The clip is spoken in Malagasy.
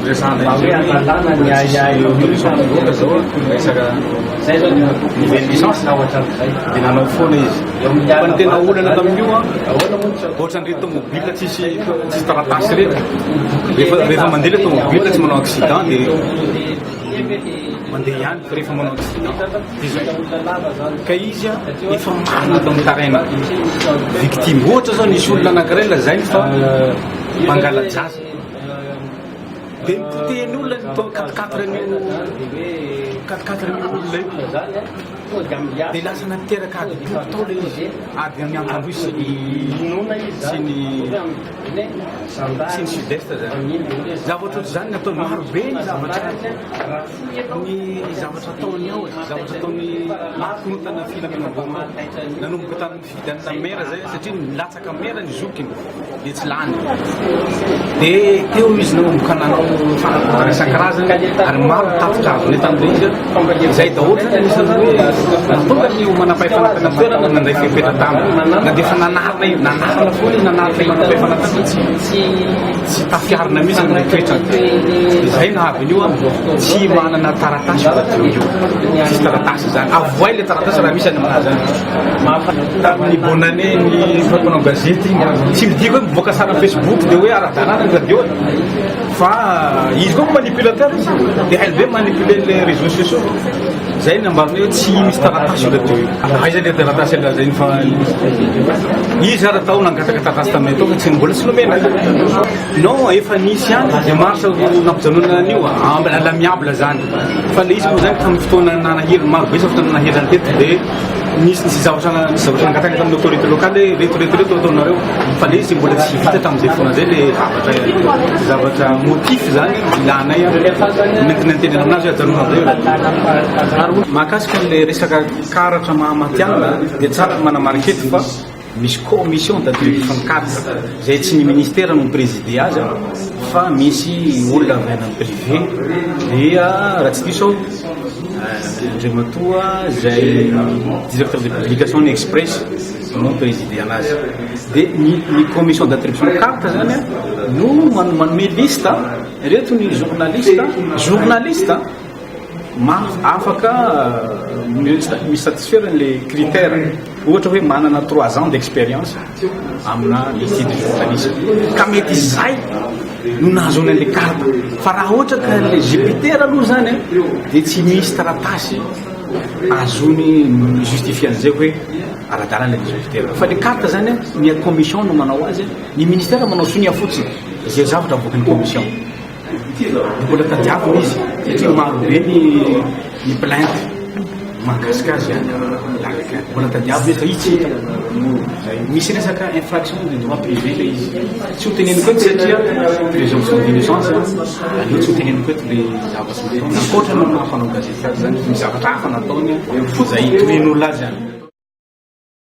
resana nivelle licence dia nanao foana izy fa ny tena olana tamin'io a ohatran'ireo tomobile tsisy taratasy rehetra rehefa mandeha le tomobile tsy manao accident dia mandeha ihany fa rehefa manao accident ka izy a efa marina atao amin'ny taraina victime ohatra zao nisy olona anankiray lazainy fa mangala jaza dia niteny olona nytao 4 olona dia lasa nateraka ady tao le izy ady miankandroy sy ny sud-est zany zavatra ohatry zany nataony marobe ny zavatra ataony ao zavatra ataony mampikontana filaminam-boma nanomboka tamin'ny fidanana mera zay satria nilatsaka mera ny zokiny dia tsy lany dia teo izy nanomboka nanao fanakontana isan-karazany ary maro tatitra azony tam'le izy zay daholo anisan'ny hoe natonga ny manam-pahefanatana toerana nandray fepetra taminy na dia efa nanarina foana nanarina manam-pahefanatana tsy tafiarina mihitsy amin'ny toetrany izay nahaviny io a tsy manana taratasy io tsisy taratasy zany avoay le taratasy raha misy any aminazy zany tamin'ny bonane ny fampanao gazety tsy midiko hoe mivoaka sara Facebook dia hoe ara-dalàna ny radio fa izy koa manipulateur izy dia hainy be manipuler les réseaux sociaux zay nambariny hoe tsy misy taratasy io radio io aiza le taratasy alazainy fa izy ara-tao nangataka taratasy taminay tao fa tsy mbola tsy nomena non efa nisy any dia marsa nampijanona an'io alamiable zany fa le izy moa zany tamin'ny fotoana nanahiriny maro be sa fotoana nahirany teto dia nisy zavatra nangataka tamin'ny autorité locale reto ataonareo fa le izy mbola tsy vita tamin'izay foana zay le zavatra motif zany ilanay nentina tenena aminazy hoe ajanona zay mahakasika le resaka karatra mahamatianana dia tsara manamarikety fa misy commission d'attribution carte zay tsy ny ministère no présidé azy fa misy olona avy any privé dia raha tsy diso ndray matoa zay directeur de publication ny express no présidé anazy dia ny commission d'attribution carte zany no manome liste reto ny journaliste afaka misatisfaire le critère ohatra hoe manana 3 ans d'expérience amina métier de journaliste ka mety zay no nahazona an'le carte fa raha ohatra ka le jupiter aloha zany dia tsy misy taratasy azony justifie an'izay hoe ara-dalàna le jupiter fa le carte zany ny commission no manao azy ny ministère manao sonia fotsiny zay zavatra avoakan'ny commission mbola tadiaviny izy satria marobe ny plainte mahakasika azy mbola tadiaviny fa izy misy resaka infraction de droit privé le izy tsy ho teneny koety satria présomption d'innocence aleo tsy ho teneny koety le zavatra ankoatra no nafanao gazety azy zany ny zavatra hafa nataony zay itoen'olona azy any